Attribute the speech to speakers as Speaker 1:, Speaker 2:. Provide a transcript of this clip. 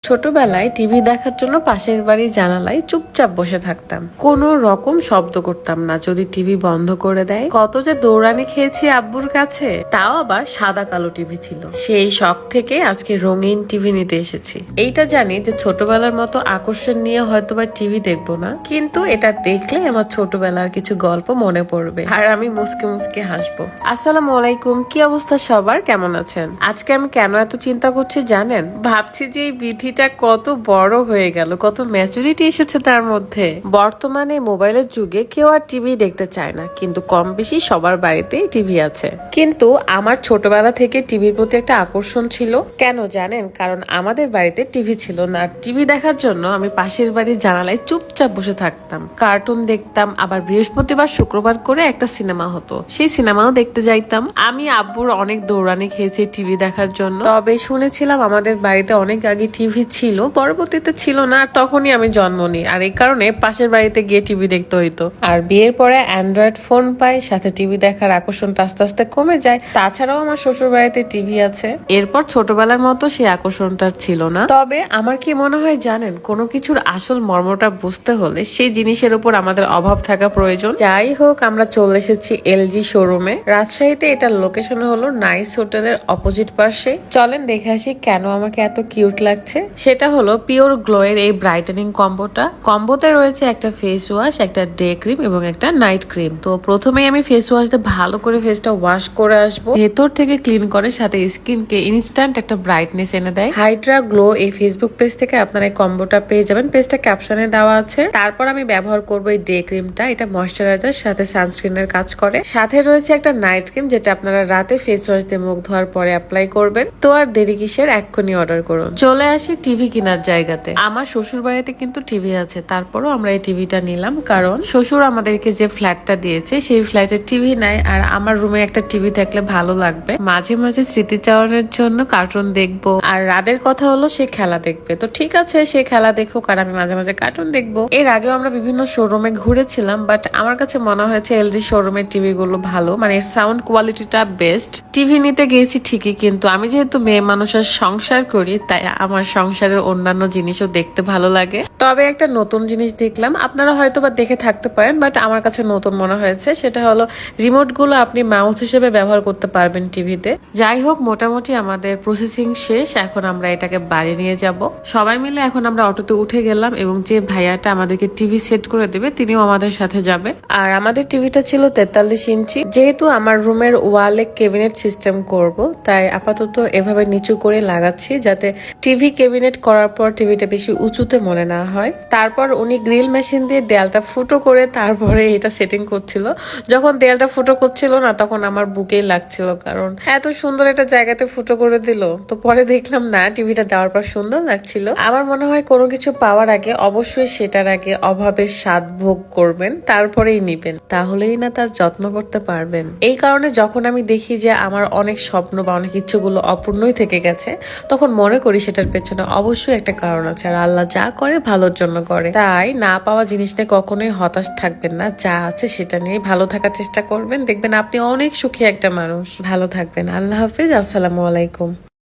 Speaker 1: ছোটবেলায় টিভি দেখার জন্য পাশের বাড়ির জানালায় চুপচাপ বসে থাকতাম, কোনো রকম শব্দ করতাম না যদি টিভি বন্ধ করে দেয়। কত যে দৌড়ানি খেয়েছি আব্বুর কাছে, তাও আবার সাদা কালো টিভি ছিল। সেই শখ থেকে আজকে রঙিন টিভি নিতে এসেছি। এইটা জানি যে ছোটবেলার মতো আকর্ষণ নিয়ে হয়তোবা টিভি দেখবো না, কিন্তু এটা দেখলে আমার ছোটবেলার কিছু গল্প মনে পড়বে আর আমি মুসকে মুসকে হাসবো। আসসালামু আলাইকুম, কি অবস্থা সবার, কেমন আছেন? আজকে আমি কেন এত চিন্তা করছি জানেন? ভাবছি যে এই বিধি কত বড় হয়ে গেল, কত ম্যাচুরিটি এসেছে তার মধ্যে। বর্তমানে মোবাইলের যুগে কেউ আর টিভি দেখতে চায় না, কিন্তু কম বেশি সবার বাড়িতেই টিভি আছে। কিন্তু আমার ছোটবেলা থেকে টিভির প্রতি একটা আকর্ষণ ছিল। কেন জানেন? কারণ আমাদের বাড়িতে টিভি ছিল না। টিভি দেখার জন্য আমি পাশের বাড়ির জানালায় চুপচাপ বসে থাকতাম, কার্টুন দেখতাম। আবার বৃহস্পতিবার শুক্রবার করে একটা সিনেমা হতো, সেই সিনেমাও দেখতে যাইতাম। আমি আব্বুর অনেক দৌড়ানি খেয়েছি টিভি দেখার জন্য। তবে শুনেছিলাম আমাদের বাড়িতে অনেক আগে টিভি ছিল, পরবর্তীতে ছিল না, আর তখনই আমি জন্ম নিই। আর এই কারণে পাশের বাড়িতে গিয়ে টিভি দেখতে হইতো। আর বিয়ের পরে অ্যান্ড্রয়েড ফোন পাই, সাথে টিভি দেখার আকর্ষণটা আস্তে আস্তে কমে যায়। তাছাড়াও আমার শ্বশুর বাড়িতে টিভি আছে। এরপর ছোটবেলার মতো সেই আকর্ষণটা ছিল না। তবে আমার কি মনে হয় জানেন, কোনো কিছুর আসল মর্মটা বুঝতে হলে সেই জিনিসের উপর আমাদের অভাব থাকা প্রয়োজন। যাই হোক, আমরা চলে এসেছি এলজি শোরুমে। রাজশাহীতে এটার লোকেশন হলো নাইস হোটেলের অপোজিট পাশে। চলেন দেখে আসি কেন আমাকে এত কিউট লাগছে। সেটা হলো পিওর গ্লো এর এই ব্রাইটেনিং কম্বোটা। কম্বোতে রয়েছে একটা ফেস ওয়াশ, একটা ডে ক্রিম এবং একটা নাইট ক্রিম। তো প্রথমেই আমি ফেস ওয়াশ দিয়ে ভালো করে ফেসটা ওয়াশ করে আসবো। ভেতর থেকে ক্লিন করে, সাথে স্কিনকে ইনস্ট্যান্ট একটা ব্রাইটনেস এনে দেয়। হাইড্রা গ্লো এই ফেসবুক পেজ থেকে আপনারা এই কম্বোটা পেয়ে যাবেন, পেজটা ক্যাপশনে দেওয়া আছে। তারপর আমি ব্যবহার করবো এই ডে ক্রিমটা। এটা ময়শ্চারাইজার সাথে সানস্ক্রিনের কাজ করে। সাথে রয়েছে একটা নাইট ক্রিম, যেটা আপনারা রাতে ফেস ওয়াশ দিয়ে মুখ ধোয়ার পরে অ্যাপ্লাই করবেন। তো আর দেরি কিসের, এক্ষুনি অর্ডার করুন। চলে আসি টিভি কেনার জায়গাতে। আমার শ্বশুর বাড়িতে কিন্তু টিভি আছে, তারপরও আমরা এই টিভিটা নিলাম, কারণ শ্বশুর আমাদেরকে যে ফ্ল্যাটটা দিয়েছে সেই ফ্ল্যাটের টিভি নাই। আর আমার রুমে একটা টিভি থাকলে ভালো লাগবে, মাঝে মাঝে স্মৃতিচারণের জন্য কার্টুন দেখবো। আর রাদের কথা হলো সে খেলা দেখবে, তো ঠিক আছে সে খেলা দেখুক আর আমি মাঝে মাঝে কার্টুন দেখবো। এর আগেও আমরা বিভিন্ন শোরুমে ঘুরেছিলাম, বাট আমার কাছে মনে হয়েছে এলজি শোরুমের টিভি গুলো ভালো, মানে সাউন্ড কোয়ালিটিটা বেস্ট। টিভি নিতে গিয়েছি ঠিকই, কিন্তু আমি যেহেতু মেয়ে মানুষের সংসার করি, তাই আমার সংসারের অন্যান্য জিনিসও দেখতে ভালো লাগে। তবে একটা নতুন জিনিস দেখলাম, আপনারা হয়তো বা দেখে থাকতে পারেন, বাট আমার কাছে নতুন মনে হয়েছে। সেটা হলো রিমোট গুলো আপনি মাউস হিসেবে ব্যবহার করতে পারবেন টিভিতে। যাই হোক, মোটামুটি আমাদের প্রসেসিং শেষ। এখন আমরা এটাকে বাড়ি নিয়ে যাব। সবাই মিলে এখন আমরা অটোতে উঠে গেলাম, এবং যে ভাইয়াটা আমাদেরকে টিভি সেট করে দেবে তিনিও আমাদের সাথে যাবে। আর আমাদের টিভিটা ছিল 43 ইঞ্চি। যেহেতু আমার রুমের ওয়ালে ক্যাবিনেট সিস্টেম করব, তাই আপাতত এভাবে নিচু করে লাগাচ্ছি, যাতে টিভি ক্যাবিনেট করার পর টিভিটা বেশি উঁচুতে মনে না হয়। তারপর উনি গ্রিল মেশিন দিয়ে দেয়ালটা ফুটো করে তারপরে এটা সেটিং করছিল। যখন দেয়ালটা ফুটো করছিল না, তখন আমার বুকেই লাগছিল, কারণ এত সুন্দর একটা জায়গাতে ফুটো করে দিল। তো পরে দেখলাম না, টিভিটা দেওয়ার পর সুন্দর লাগছিল। আমার মনে হয় কোনো কিছু পাওয়ার আগে অবশ্যই সেটার আগে অভাবের স্বাদ ভোগ করবেন, তারপরেই নিবেন, তাহলেই না তার যত্ন করতে পারবেন। এই কারণে যখন আমি দেখি যে আমার অনেক স্বপ্ন বা অনেক ইচ্ছেগুলো অপূর্ণই থেকে গেছে, তখন মনে করি সেটার পেছনে অবশ্যই একটা কারণ আছে, আর আল্লাহ যা করে ভালোর জন্য করে। তাই না পাওয়া জিনিসটা কখনোই হতাশ থাকবেন না, যা আছে সেটা নিয়ে ভালো থাকার চেষ্টা করবেন, দেখবেন আপনি অনেক সুখী একটা মানুষ। ভালো থাকবেন, আল্লাহ হাফিজ, আসসালামু আলাইকুম।